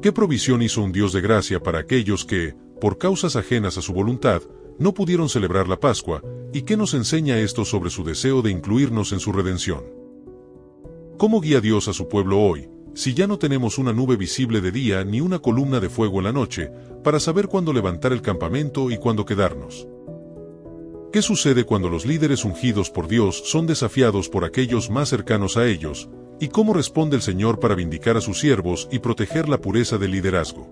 ¿Qué provisión hizo un Dios de gracia para aquellos que, por causas ajenas a su voluntad, no pudieron celebrar la Pascua, y qué nos enseña esto sobre su deseo de incluirnos en su redención? ¿Cómo guía Dios a su pueblo hoy, si ya no tenemos una nube visible de día ni una columna de fuego en la noche, para saber cuándo levantar el campamento y cuándo quedarnos? ¿Qué sucede cuando los líderes ungidos por Dios son desafiados por aquellos más cercanos a ellos? ¿Y cómo responde el Señor para vindicar a sus siervos y proteger la pureza del liderazgo?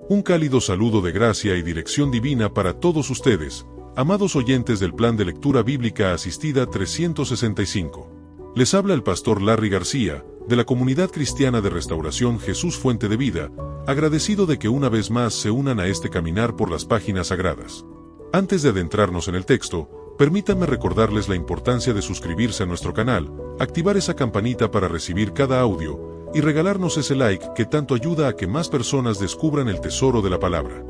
Un cálido saludo de gracia y dirección divina para todos ustedes, amados oyentes del Plan de Lectura Bíblica Asistida 365. Les habla el pastor Larry García, de la Comunidad Cristiana de Restauración Jesús Fuente de Vida, agradecido de que una vez más se unan a este caminar por las páginas sagradas. Antes de adentrarnos en el texto, permítanme recordarles la importancia de suscribirse a nuestro canal, activar esa campanita para recibir cada audio, y regalarnos ese like que tanto ayuda a que más personas descubran el tesoro de la palabra.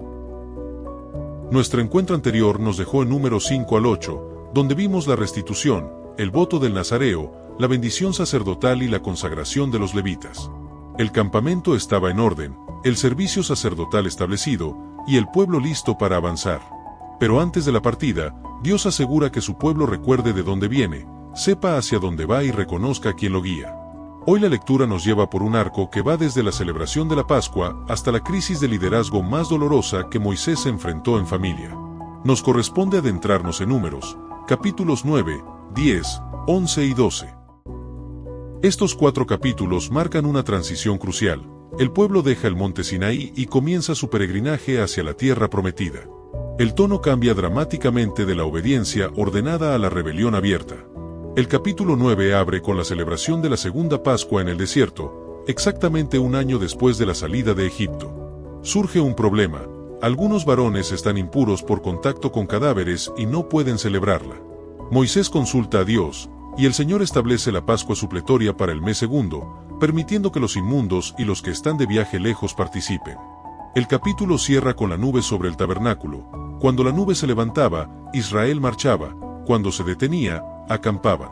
Nuestro encuentro anterior nos dejó en números 5 al 8, donde vimos la restitución, el voto del nazareo, la bendición sacerdotal y la consagración de los levitas. El campamento estaba en orden, el servicio sacerdotal establecido, y el pueblo listo para avanzar. Pero antes de la partida, Dios asegura que su pueblo recuerde de dónde viene, sepa hacia dónde va y reconozca a quien lo guía. Hoy la lectura nos lleva por un arco que va desde la celebración de la Pascua hasta la crisis de liderazgo más dolorosa que Moisés se enfrentó en familia. Nos corresponde adentrarnos en Números, capítulos 9, 10, 11 y 12. Estos 4 capítulos marcan una transición crucial. El pueblo deja el monte Sinaí y comienza su peregrinaje hacia la tierra prometida. El tono cambia dramáticamente de la obediencia ordenada a la rebelión abierta. El capítulo 9 abre con la celebración de la segunda Pascua en el desierto, exactamente un año después de la salida de Egipto. Surge un problema. Algunos varones están impuros por contacto con cadáveres y no pueden celebrarla. Moisés consulta a Dios, y el Señor establece la Pascua supletoria para el mes segundo, permitiendo que los inmundos y los que están de viaje lejos participen. El capítulo cierra con la nube sobre el tabernáculo. Cuando la nube se levantaba, Israel marchaba; cuando se detenía, acampaban.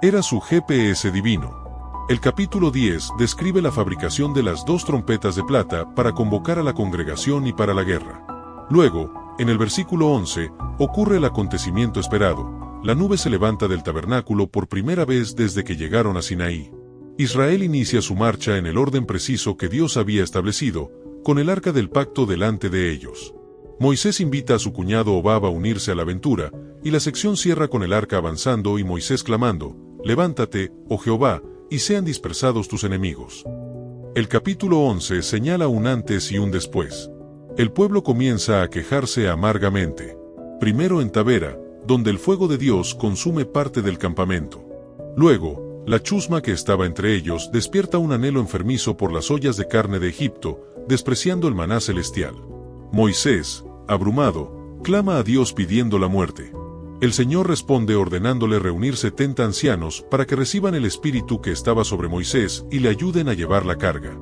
Era su GPS divino. El capítulo 10 describe la fabricación de las 2 trompetas de plata para convocar a la congregación y para la guerra. Luego, en el versículo 11, ocurre el acontecimiento esperado. La nube se levanta del tabernáculo por primera vez desde que llegaron a Sinaí. Israel inicia su marcha en el orden preciso que Dios había establecido, con el arca del pacto delante de ellos. Moisés invita a su cuñado Hobab a unirse a la aventura, y la sección cierra con el arca avanzando y Moisés clamando: «Levántate, oh Jehová, y sean dispersados tus enemigos». El capítulo 11 señala un antes y un después. El pueblo comienza a quejarse amargamente. Primero en Tabera, donde el fuego de Dios consume parte del campamento. Luego, la chusma que estaba entre ellos despierta un anhelo enfermizo por las ollas de carne de Egipto, despreciando el maná celestial. Moisés, abrumado, clama a Dios pidiendo la muerte. El Señor responde ordenándole reunir 70 ancianos para que reciban el espíritu que estaba sobre Moisés y le ayuden a llevar la carga.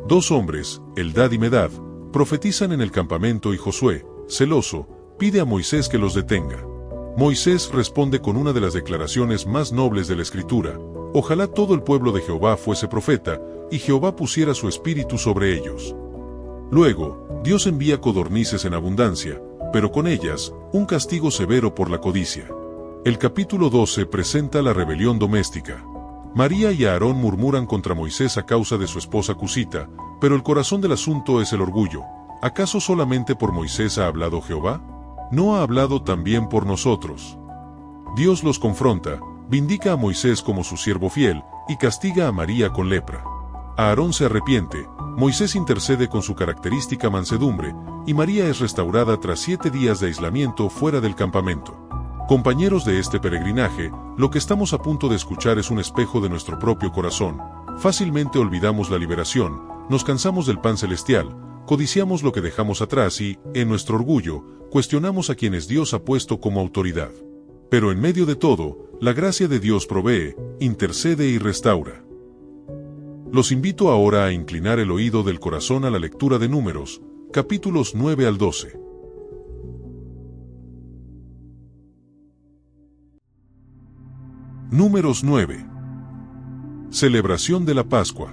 2 hombres, Eldad y Medad, profetizan en el campamento y Josué, celoso, pide a Moisés que los detenga. Moisés responde con una de las declaraciones más nobles de la Escritura: «Ojalá todo el pueblo de Jehová fuese profeta, y Jehová pusiera su espíritu sobre ellos». Luego, Dios envía codornices en abundancia, pero con ellas, un castigo severo por la codicia. El capítulo 12 presenta la rebelión doméstica. María y Aarón murmuran contra Moisés a causa de su esposa Cusita, pero el corazón del asunto es el orgullo. ¿Acaso solamente por Moisés ha hablado Jehová? ¿No ha hablado también por nosotros? Dios los confronta, vindica a Moisés como su siervo fiel, y castiga a María con lepra. Aarón se arrepiente, Moisés intercede con su característica mansedumbre, y María es restaurada tras 7 días de aislamiento fuera del campamento. Compañeros de este peregrinaje, lo que estamos a punto de escuchar es un espejo de nuestro propio corazón. Fácilmente olvidamos la liberación, nos cansamos del pan celestial, codiciamos lo que dejamos atrás y, en nuestro orgullo, cuestionamos a quienes Dios ha puesto como autoridad. Pero en medio de todo, la gracia de Dios provee, intercede y restaura. Los invito ahora a inclinar el oído del corazón a la lectura de Números, capítulos 9 al 12. Números 9. Celebración de la Pascua.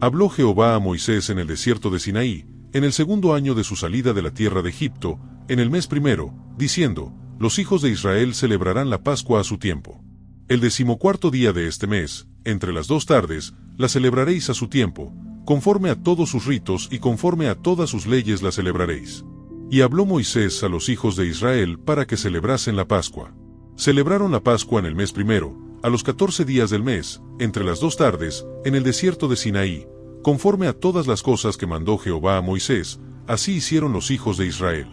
Habló Jehová a Moisés en el desierto de Sinaí, en el segundo año de su salida de la tierra de Egipto, en el mes primero, diciendo: Los hijos de Israel celebrarán la Pascua a su tiempo. El 14º día de este mes, entre las 2 tardes, la celebraréis a su tiempo, conforme a todos sus ritos y conforme a todas sus leyes la celebraréis. Y habló Moisés a los hijos de Israel para que celebrasen la Pascua. Celebraron la Pascua en el mes primero, a los 14 días del mes, entre las 2 tardes, en el desierto de Sinaí, conforme a todas las cosas que mandó Jehová a Moisés, así hicieron los hijos de Israel.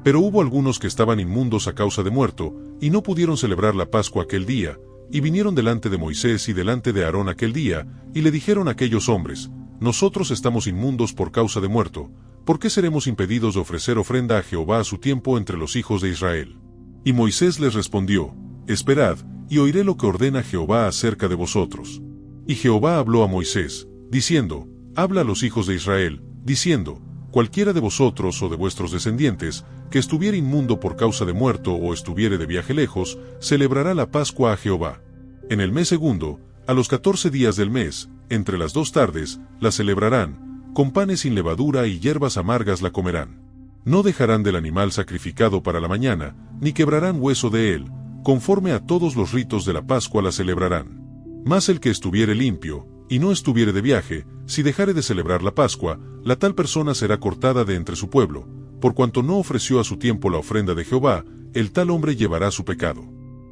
Pero hubo algunos que estaban inmundos a causa de muerto, y no pudieron celebrar la Pascua aquel día, y vinieron delante de Moisés y delante de Aarón aquel día, y le dijeron a aquellos hombres: Nosotros estamos inmundos por causa de muerto, ¿por qué seremos impedidos de ofrecer ofrenda a Jehová a su tiempo entre los hijos de Israel? Y Moisés les respondió: Esperad, y oiré lo que ordena Jehová acerca de vosotros. Y Jehová habló a Moisés, diciendo: Habla a los hijos de Israel, diciendo: Cualquiera de vosotros o de vuestros descendientes, que estuviere inmundo por causa de muerto o estuviere de viaje lejos, celebrará la Pascua a Jehová. En el mes segundo, a los 14 días del mes, entre las 2 tardes, la celebrarán, con panes sin levadura y hierbas amargas la comerán. No dejarán del animal sacrificado para la mañana, ni quebrarán hueso de él, conforme a todos los ritos de la Pascua la celebrarán. Mas el que estuviere limpio, y no estuviere de viaje, si dejare de celebrar la Pascua, la tal persona será cortada de entre su pueblo, por cuanto no ofreció a su tiempo la ofrenda de Jehová, el tal hombre llevará su pecado.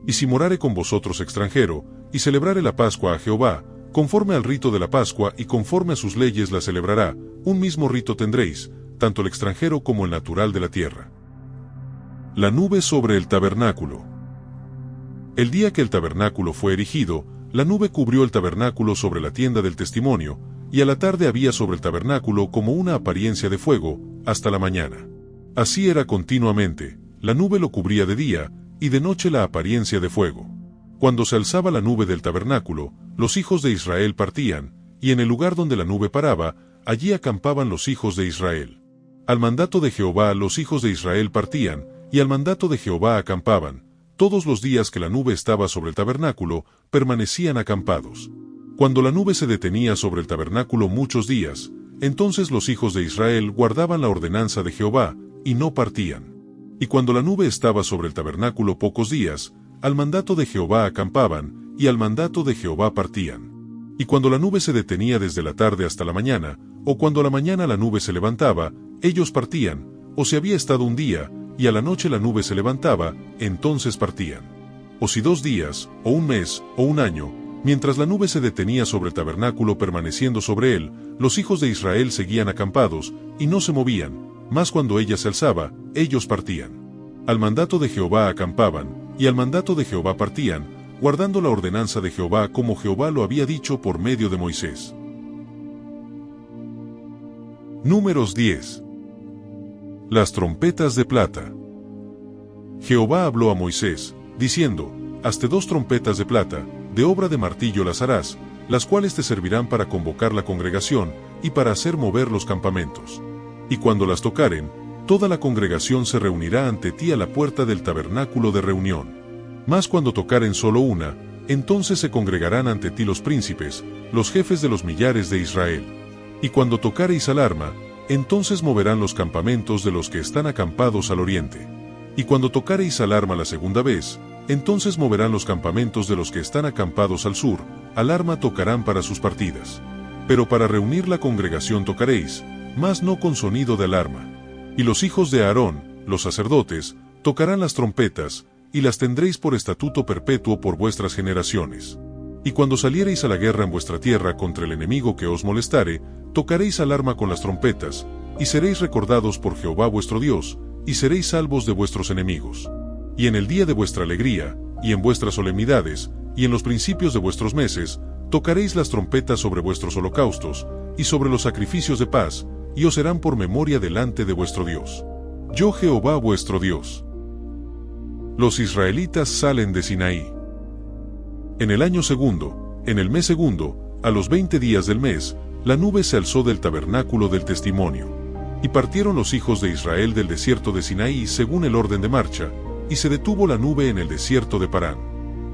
Y si morare con vosotros extranjero, y celebrare la Pascua a Jehová, conforme al rito de la Pascua y conforme a sus leyes la celebrará, un mismo rito tendréis, tanto el extranjero como el natural de la tierra. La nube sobre el tabernáculo. El día que el tabernáculo fue erigido, la nube cubrió el tabernáculo sobre la tienda del testimonio, y a la tarde había sobre el tabernáculo como una apariencia de fuego, hasta la mañana. Así era continuamente, la nube lo cubría de día, y de noche la apariencia de fuego. Cuando se alzaba la nube del tabernáculo, los hijos de Israel partían, y en el lugar donde la nube paraba, allí acampaban los hijos de Israel. Al mandato de Jehová los hijos de Israel partían, y al mandato de Jehová acampaban. Todos los días que la nube estaba sobre el tabernáculo, permanecían acampados. Cuando la nube se detenía sobre el tabernáculo muchos días, entonces los hijos de Israel guardaban la ordenanza de Jehová, y no partían. Y cuando la nube estaba sobre el tabernáculo pocos días, al mandato de Jehová acampaban, y al mandato de Jehová partían. Y cuando la nube se detenía desde la tarde hasta la mañana, o cuando a la mañana la nube se levantaba, ellos partían, o si había estado un día, y a la noche la nube se levantaba, entonces partían. O si 2 días, o un mes, o un año, mientras la nube se detenía sobre el tabernáculo permaneciendo sobre él, los hijos de Israel seguían acampados, y no se movían, mas cuando ella se alzaba, ellos partían. Al mandato de Jehová acampaban, y al mandato de Jehová partían, guardando la ordenanza de Jehová como Jehová lo había dicho por medio de Moisés. Números 10. Las trompetas de plata. Jehová habló a Moisés, diciendo: Hazte 2 trompetas de plata, de obra de martillo las harás, las cuales te servirán para convocar la congregación, y para hacer mover los campamentos. Y cuando las tocaren, toda la congregación se reunirá ante ti a la puerta del tabernáculo de reunión. Mas cuando tocaren solo una, entonces se congregarán ante ti los príncipes, los jefes de los millares de Israel. Y cuando tocareis alarma, entonces moverán los campamentos de los que están acampados al oriente. Y cuando tocareis alarma la segunda vez, entonces moverán los campamentos de los que están acampados al sur, alarma tocarán para sus partidas. Pero para reunir la congregación tocaréis, mas no con sonido de alarma. Y los hijos de Aarón, los sacerdotes, tocarán las trompetas, y las tendréis por estatuto perpetuo por vuestras generaciones. Y cuando saliereis a la guerra en vuestra tierra contra el enemigo que os molestare, tocaréis alarma con las trompetas, y seréis recordados por Jehová vuestro Dios, y seréis salvos de vuestros enemigos. Y en el día de vuestra alegría, y en vuestras solemnidades, y en los principios de vuestros meses, tocaréis las trompetas sobre vuestros holocaustos, y sobre los sacrificios de paz, y os serán por memoria delante de vuestro Dios. Yo Jehová vuestro Dios. Los israelitas salen de Sinaí. En el año segundo, en el mes segundo, a los 20 días del mes, la nube se alzó del tabernáculo del testimonio. Y partieron los hijos de Israel del desierto de Sinaí según el orden de marcha, y se detuvo la nube en el desierto de Parán.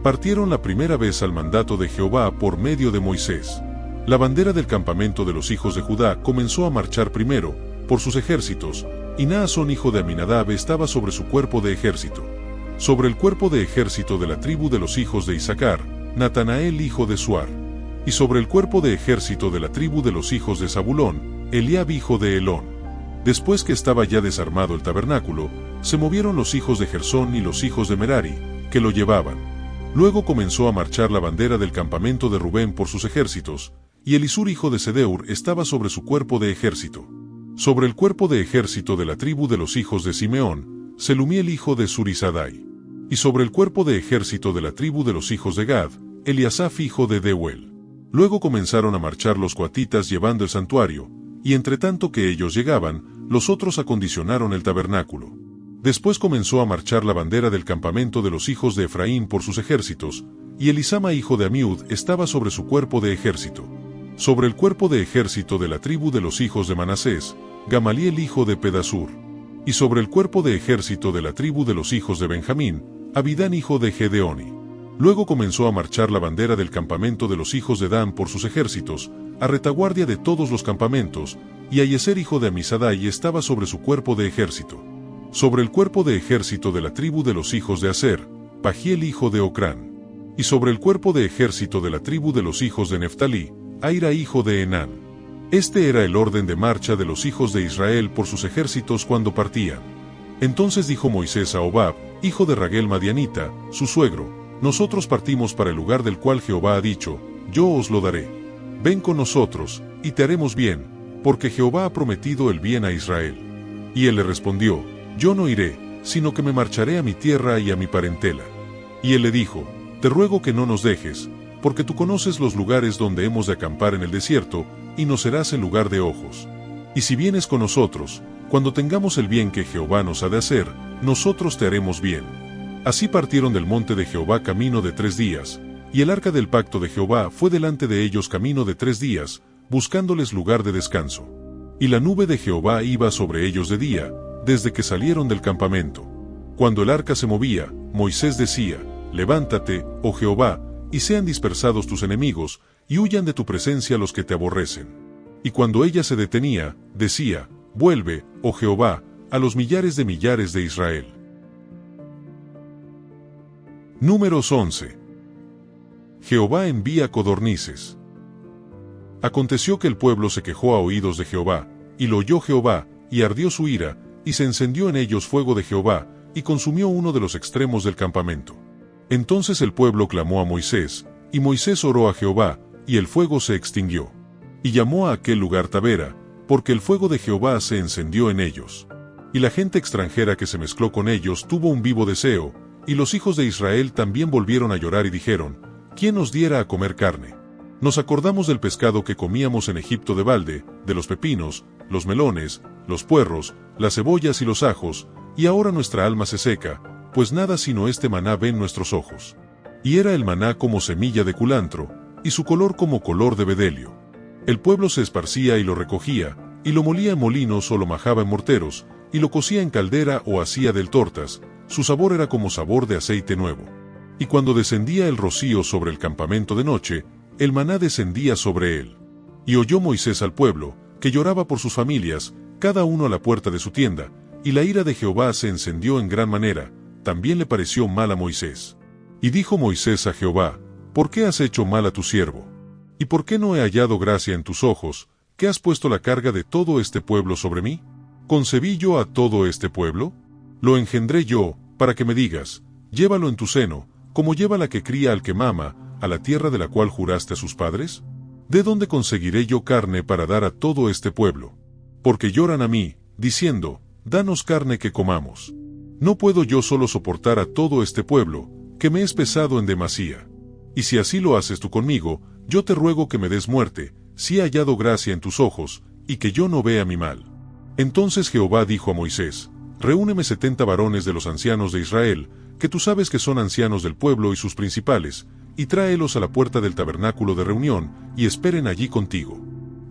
Partieron la primera vez al mandato de Jehová por medio de Moisés. La bandera del campamento de los hijos de Judá comenzó a marchar primero, por sus ejércitos, y Naasón hijo de Aminadab estaba sobre su cuerpo de ejército. Sobre el cuerpo de ejército de la tribu de los hijos de Isaacar, Natanael hijo de Suar. Y sobre el cuerpo de ejército de la tribu de los hijos de Zabulón, Eliab hijo de Helón. Después que estaba ya desarmado el tabernáculo, se movieron los hijos de Gersón y los hijos de Merari, que lo llevaban. Luego comenzó a marchar la bandera del campamento de Rubén por sus ejércitos, y Elisur hijo de Sedeur estaba sobre su cuerpo de ejército. Sobre el cuerpo de ejército de la tribu de los hijos de Simeón, Selumiel hijo de Zurisadai. Y sobre el cuerpo de ejército de la tribu de los hijos de Gad, Eliasaf hijo de Deuel. Luego comenzaron a marchar los coatitas llevando el santuario, y entre tanto que ellos llegaban, los otros acondicionaron el tabernáculo. Después comenzó a marchar la bandera del campamento de los hijos de Efraín por sus ejércitos, y Elisama hijo de Amiud estaba sobre su cuerpo de ejército. Sobre el cuerpo de ejército de la tribu de los hijos de Manasés, Gamaliel hijo de Pedasur. Y sobre el cuerpo de ejército de la tribu de los hijos de Benjamín, Abidán hijo de Gedeoni. Luego comenzó a marchar la bandera del campamento de los hijos de Dan por sus ejércitos, a retaguardia de todos los campamentos, y Ayeser hijo de Amisadai estaba sobre su cuerpo de ejército. Sobre el cuerpo de ejército de la tribu de los hijos de Aser, Pagiel hijo de Ocrán. Y sobre el cuerpo de ejército de la tribu de los hijos de Neftalí, Aira hijo de Enán. Este era el orden de marcha de los hijos de Israel por sus ejércitos cuando partían. Entonces dijo Moisés a Hobab, hijo de Raguel Madianita, su suegro: nosotros partimos para el lugar del cual Jehová ha dicho, yo os lo daré. Ven con nosotros, y te haremos bien, porque Jehová ha prometido el bien a Israel. Y él le respondió: yo no iré, sino que me marcharé a mi tierra y a mi parentela. Y él le dijo: te ruego que no nos dejes, porque tú conoces los lugares donde hemos de acampar en el desierto, y nos serás en lugar de ojos. Y si vienes con nosotros, cuando tengamos el bien que Jehová nos ha de hacer, nosotros te haremos bien. Así partieron del monte de Jehová camino de 3 días, y el arca del pacto de Jehová fue delante de ellos camino de 3 días, buscándoles lugar de descanso. Y la nube de Jehová iba sobre ellos de día, desde que salieron del campamento. Cuando el arca se movía, Moisés decía: levántate, oh Jehová, y sean dispersados tus enemigos, y huyan de tu presencia los que te aborrecen. Y cuando ella se detenía, decía: vuelve, oh Jehová, a los millares de Israel. Números 11. Jehová envía codornices. Aconteció que el pueblo se quejó a oídos de Jehová, y lo oyó Jehová, y ardió su ira, y se encendió en ellos fuego de Jehová, y consumió uno de los extremos del campamento. Entonces el pueblo clamó a Moisés, y Moisés oró a Jehová, y el fuego se extinguió. Y llamó a aquel lugar Tabera, porque el fuego de Jehová se encendió en ellos. Y la gente extranjera que se mezcló con ellos tuvo un vivo deseo, y los hijos de Israel también volvieron a llorar y dijeron: ¿quién nos diera a comer carne? Nos acordamos del pescado que comíamos en Egipto de balde, de los pepinos, los melones, los puerros, las cebollas y los ajos, y ahora nuestra alma se seca, pues nada sino este maná ven nuestros ojos. Y era el maná como semilla de culantro, y su color como color de bedelio. El pueblo se esparcía y lo recogía, y lo molía en molinos o lo majaba en morteros, y lo cocía en caldera o hacía del tortas, su sabor era como sabor de aceite nuevo. Y cuando descendía el rocío sobre el campamento de noche, el maná descendía sobre él. Y oyó Moisés al pueblo, que lloraba por sus familias, cada uno a la puerta de su tienda, y la ira de Jehová se encendió en gran manera, también le pareció mal a Moisés. Y dijo Moisés a Jehová: ¿por qué has hecho mal a tu siervo? ¿Y por qué no he hallado gracia en tus ojos, que has puesto la carga de todo este pueblo sobre mí? ¿Concebí yo a todo este pueblo? Lo engendré yo, para que me digas: llévalo en tu seno, como lleva la que cría al que mama, a la tierra de la cual juraste a sus padres? ¿De dónde conseguiré yo carne para dar a todo este pueblo? Porque lloran a mí, diciendo: danos carne que comamos. No puedo yo solo soportar a todo este pueblo, que me es pesado en demasía. Y si así lo haces tú conmigo, yo te ruego que me des muerte, si he hallado gracia en tus ojos, y que yo no vea mi mal. Entonces Jehová dijo a Moisés: reúneme 70 varones de los ancianos de Israel, que tú sabes que son ancianos del pueblo y sus principales, y tráelos a la puerta del tabernáculo de reunión, y esperen allí contigo.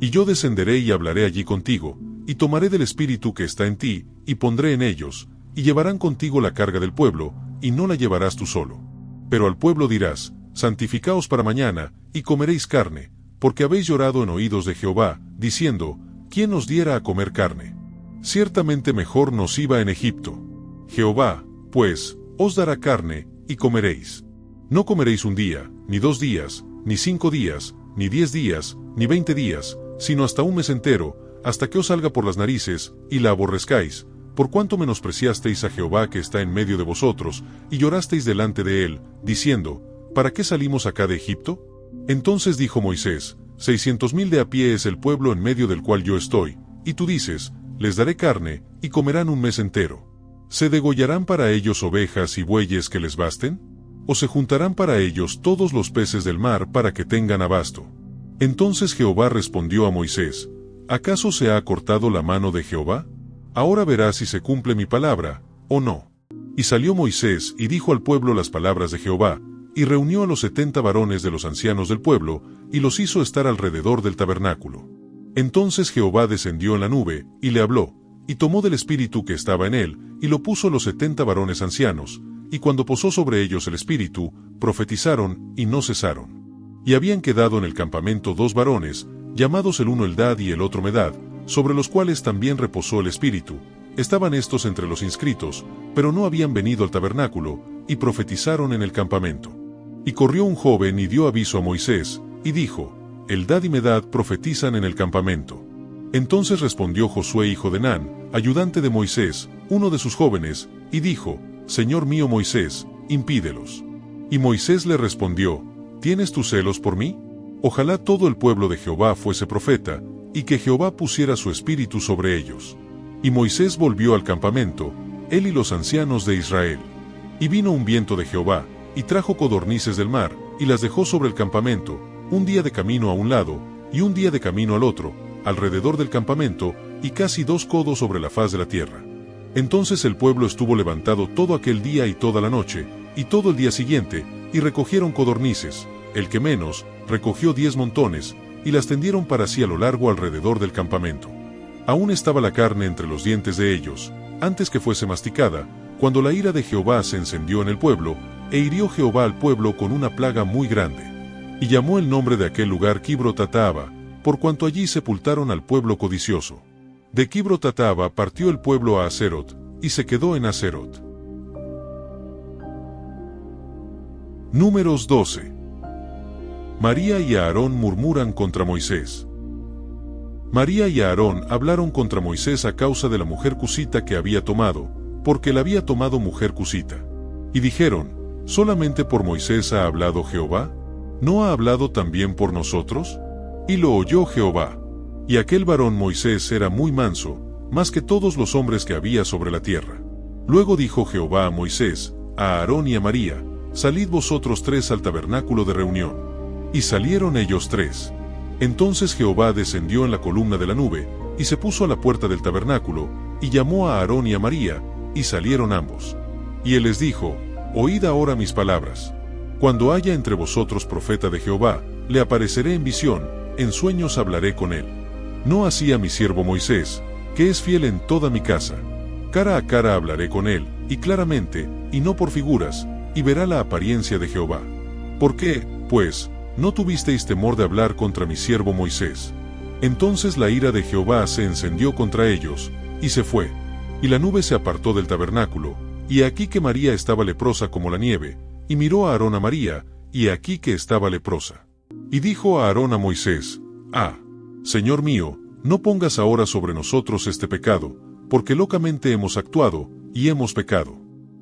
Y yo descenderé y hablaré allí contigo, y tomaré del espíritu que está en ti, y pondré en ellos, y llevarán contigo la carga del pueblo, y no la llevarás tú solo. Pero al pueblo dirás: santificaos para mañana, y comeréis carne, porque habéis llorado en oídos de Jehová, diciendo, ¿quién nos diera a comer carne? Ciertamente mejor nos iba en Egipto. Jehová, pues, os dará carne, y comeréis. No comeréis un día, ni 2 días, ni 5 días, ni 10 días, ni 20 días, sino hasta un mes entero, hasta que os salga por las narices, y la aborrezcáis, por cuanto menospreciasteis a Jehová que está en medio de vosotros, y llorasteis delante de él, diciendo, ¿para qué salimos acá de Egipto? Entonces dijo Moisés, 600,000 de a pie es el pueblo en medio del cual yo estoy, y tú dices, les daré carne, y comerán un mes entero. ¿Se degollarán para ellos ovejas y bueyes que les basten? ¿O se juntarán para ellos todos los peces del mar para que tengan abasto? Entonces Jehová respondió a Moisés, ¿acaso se ha cortado la mano de Jehová? Ahora verás si se cumple mi palabra, o no. Y salió Moisés y dijo al pueblo las palabras de Jehová, y reunió a los 70 varones de los ancianos del pueblo, y los hizo estar alrededor del tabernáculo. Entonces Jehová descendió en la nube, y le habló, y tomó del espíritu que estaba en él, y lo puso a los 70 varones ancianos, y cuando posó sobre ellos el espíritu, profetizaron, y no cesaron. Y habían quedado en el campamento 2 varones, llamados el uno Eldad y el otro Medad, sobre los cuales también reposó el espíritu. Estaban estos entre los inscritos, pero no habían venido al tabernáculo, y profetizaron en el campamento. Y corrió un joven y dio aviso a Moisés, y dijo, Eldad y Medad profetizan en el campamento. Entonces respondió Josué hijo de Nun, ayudante de Moisés, uno de sus jóvenes, y dijo, Señor mío Moisés, impídelos. Y Moisés le respondió, ¿tienes tus celos por mí? Ojalá todo el pueblo de Jehová fuese profeta, y que Jehová pusiera su espíritu sobre ellos. Y Moisés volvió al campamento, él y los ancianos de Israel. Y vino un viento de Jehová, y trajo codornices del mar, y las dejó sobre el campamento, un día de camino a un lado, y un día de camino al otro, alrededor del campamento, y casi 2 codos sobre la faz de la tierra. Entonces el pueblo estuvo levantado todo aquel día y toda la noche, y todo el día siguiente, y recogieron codornices, el que menos, recogió 10 montones, y las tendieron para sí a lo largo alrededor del campamento. Aún estaba la carne entre los dientes de ellos, antes que fuese masticada, cuando la ira de Jehová se encendió en el pueblo, e hirió Jehová al pueblo con una plaga muy grande. Y llamó el nombre de aquel lugar Kibroth-Hattaava, por cuanto allí sepultaron al pueblo codicioso. De Kibroth-Hattaava partió el pueblo a Haserot, y se quedó en Haserot. Números 12. María y Aarón murmuran contra Moisés. María y Aarón hablaron contra Moisés a causa de la mujer cusita que había tomado, porque la había tomado mujer cusita. Y dijeron, ¿solamente por Moisés ha hablado Jehová? ¿No ha hablado también por nosotros? Y lo oyó Jehová. Y aquel varón Moisés era muy manso, más que todos los hombres que había sobre la tierra. Luego dijo Jehová a Moisés, a Aarón y a María, salid vosotros 3 al tabernáculo de reunión. Y salieron ellos 3. Entonces Jehová descendió en la columna de la nube, y se puso a la puerta del tabernáculo, y llamó a Aarón y a María, y salieron ambos. Y él les dijo, oíd ahora mis palabras. Cuando haya entre vosotros profeta de Jehová, le apareceré en visión, en sueños hablaré con él. No así a mi siervo Moisés, que es fiel en toda mi casa. Cara a cara hablaré con él, y claramente, y no por figuras, y verá la apariencia de Jehová. ¿Por qué, pues, no tuvisteis temor de hablar contra mi siervo Moisés? Entonces la ira de Jehová se encendió contra ellos, y se fue. Y la nube se apartó del tabernáculo, y aquí que María estaba leprosa como la nieve, y miró a Aarón a María, y aquí que estaba leprosa. Y dijo a Aarón a Moisés, Señor mío, no pongas ahora sobre nosotros este pecado, porque locamente hemos actuado, y hemos pecado.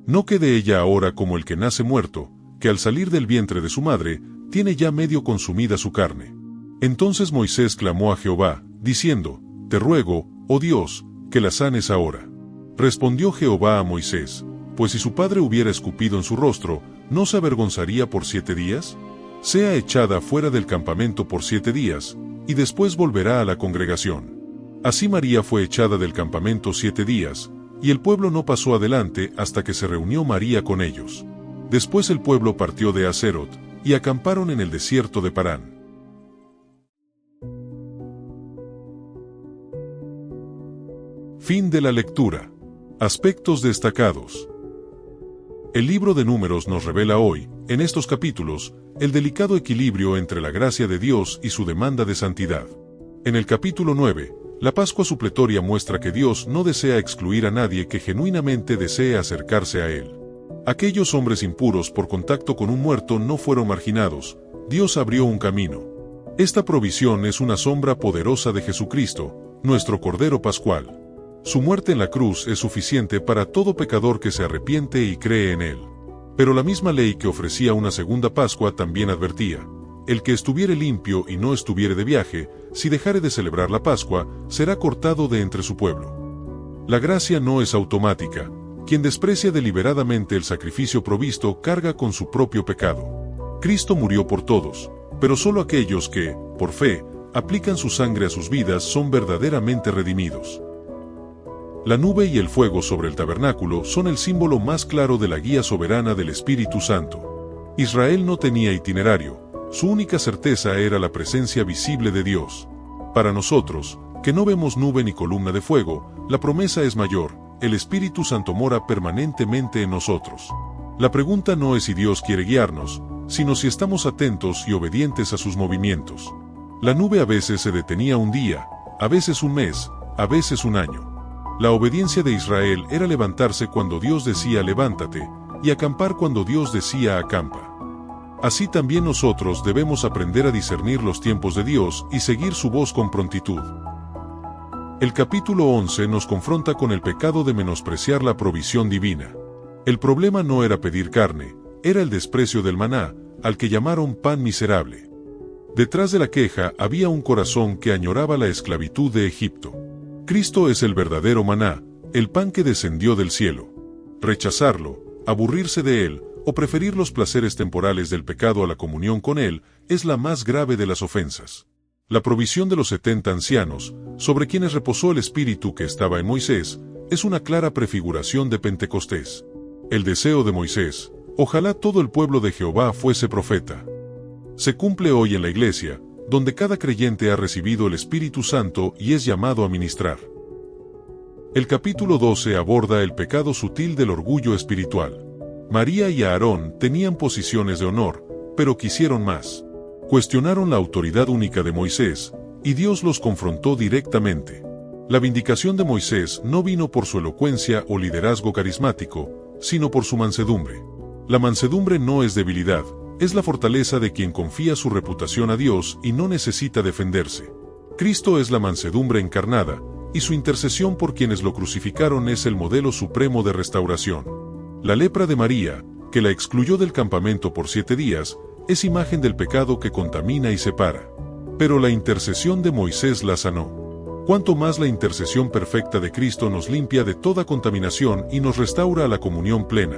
No quede ella ahora como el que nace muerto, que al salir del vientre de su madre, tiene ya medio consumida su carne. Entonces Moisés clamó a Jehová, diciendo, Te ruego, oh Dios, que la sanes ahora. Respondió Jehová a Moisés, pues si su padre hubiera escupido en su rostro, ¿no se avergonzaría por 7 días? Sea echada fuera del campamento por 7 días, y después volverá a la congregación. Así María fue echada del campamento 7 días, y el pueblo no pasó adelante hasta que se reunió María con ellos. Después el pueblo partió de Haserot, y acamparon en el desierto de Parán. Fin de la lectura. Aspectos destacados. El libro de Números nos revela hoy en estos capítulos, el delicado equilibrio entre la gracia de Dios y su demanda de santidad. En el capítulo 9, la Pascua supletoria muestra que Dios no desea excluir a nadie que genuinamente desee acercarse a Él. Aquellos hombres impuros por contacto con un muerto no fueron marginados, Dios abrió un camino. Esta provisión es una sombra poderosa de Jesucristo, nuestro Cordero Pascual. Su muerte en la cruz es suficiente para todo pecador que se arrepiente y cree en Él. Pero la misma ley que ofrecía una segunda Pascua también advertía: el que estuviere limpio y no estuviere de viaje, si dejare de celebrar la Pascua, será cortado de entre su pueblo. La gracia no es automática. Quien desprecia deliberadamente el sacrificio provisto carga con su propio pecado. Cristo murió por todos, pero solo aquellos que, por fe, aplican su sangre a sus vidas son verdaderamente redimidos. La nube y el fuego sobre el tabernáculo son el símbolo más claro de la guía soberana del Espíritu Santo. Israel no tenía itinerario, su única certeza era la presencia visible de Dios. Para nosotros, que no vemos nube ni columna de fuego, la promesa es mayor: el Espíritu Santo mora permanentemente en nosotros. La pregunta no es si Dios quiere guiarnos, sino si estamos atentos y obedientes a sus movimientos. La nube a veces se detenía un día, a veces un mes, a veces un año. La obediencia de Israel era levantarse cuando Dios decía levántate, y acampar cuando Dios decía acampa. Así también nosotros debemos aprender a discernir los tiempos de Dios y seguir su voz con prontitud. El capítulo 11 nos confronta con el pecado de menospreciar la provisión divina. El problema no era pedir carne, era el desprecio del maná, al que llamaron pan miserable. Detrás de la queja había un corazón que añoraba la esclavitud de Egipto. Cristo es el verdadero maná, el pan que descendió del cielo. Rechazarlo, aburrirse de él, o preferir los placeres temporales del pecado a la comunión con él, es la más grave de las ofensas. La provisión de los 70 ancianos, sobre quienes reposó el espíritu que estaba en Moisés, es una clara prefiguración de Pentecostés. El deseo de Moisés: ojalá todo el pueblo de Jehová fuese profeta, se cumple hoy en la iglesia, donde cada creyente ha recibido el Espíritu Santo y es llamado a ministrar. El capítulo 12 aborda el pecado sutil del orgullo espiritual. María y Aarón tenían posiciones de honor, pero quisieron más. Cuestionaron la autoridad única de Moisés, y Dios los confrontó directamente. La vindicación de Moisés no vino por su elocuencia o liderazgo carismático, sino por su mansedumbre. La mansedumbre no es debilidad, es la fortaleza de quien confía su reputación a Dios y no necesita defenderse. Cristo es la mansedumbre encarnada, y su intercesión por quienes lo crucificaron es el modelo supremo de restauración. La lepra de María, que la excluyó del campamento por 7 días, es imagen del pecado que contamina y separa. Pero la intercesión de Moisés la sanó. Cuanto más la intercesión perfecta de Cristo nos limpia de toda contaminación y nos restaura a la comunión plena.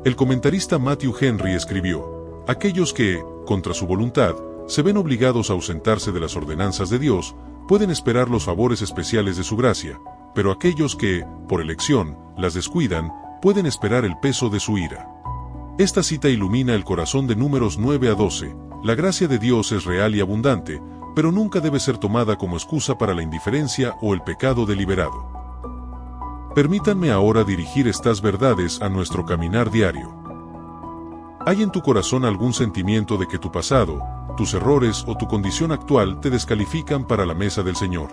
El comentarista Matthew Henry escribió: aquellos que, contra su voluntad, se ven obligados a ausentarse de las ordenanzas de Dios, pueden esperar los favores especiales de su gracia, pero aquellos que, por elección, las descuidan, pueden esperar el peso de su ira. Esta cita ilumina el corazón de Números 9 a 12. La gracia de Dios es real y abundante, pero nunca debe ser tomada como excusa para la indiferencia o el pecado deliberado. Permítanme ahora dirigir estas verdades a nuestro caminar diario. ¿Hay en tu corazón algún sentimiento de que tu pasado, tus errores o tu condición actual te descalifican para la mesa del Señor?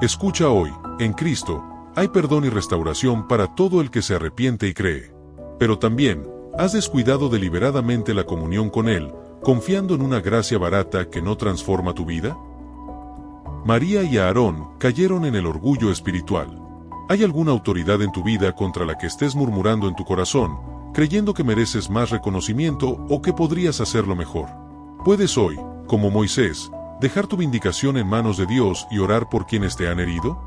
Escucha hoy: en Cristo hay perdón y restauración para todo el que se arrepiente y cree. Pero también, ¿has descuidado deliberadamente la comunión con Él, confiando en una gracia barata que no transforma tu vida? María y Aarón cayeron en el orgullo espiritual. ¿Hay alguna autoridad en tu vida contra la que estés murmurando en tu corazón, creyendo que mereces más reconocimiento o que podrías hacerlo mejor? ¿Puedes hoy, como Moisés, dejar tu vindicación en manos de Dios y orar por quienes te han herido?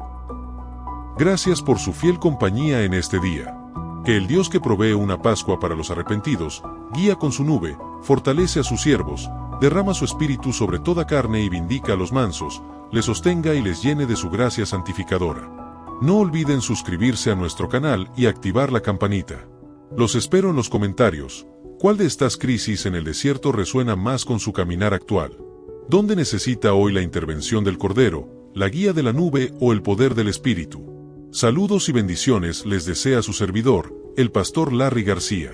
Gracias por su fiel compañía en este día. Que el Dios que provee una Pascua para los arrepentidos, guía con su nube, fortalece a sus siervos, derrama su espíritu sobre toda carne y vindica a los mansos, les sostenga y les llene de su gracia santificadora. No olviden suscribirse a nuestro canal y activar la campanita. Los espero en los comentarios. ¿Cuál de estas crisis en el desierto resuena más con su caminar actual? ¿Dónde necesita hoy la intervención del Cordero, la guía de la nube o el poder del Espíritu? Saludos y bendiciones les desea su servidor, el pastor Larry García.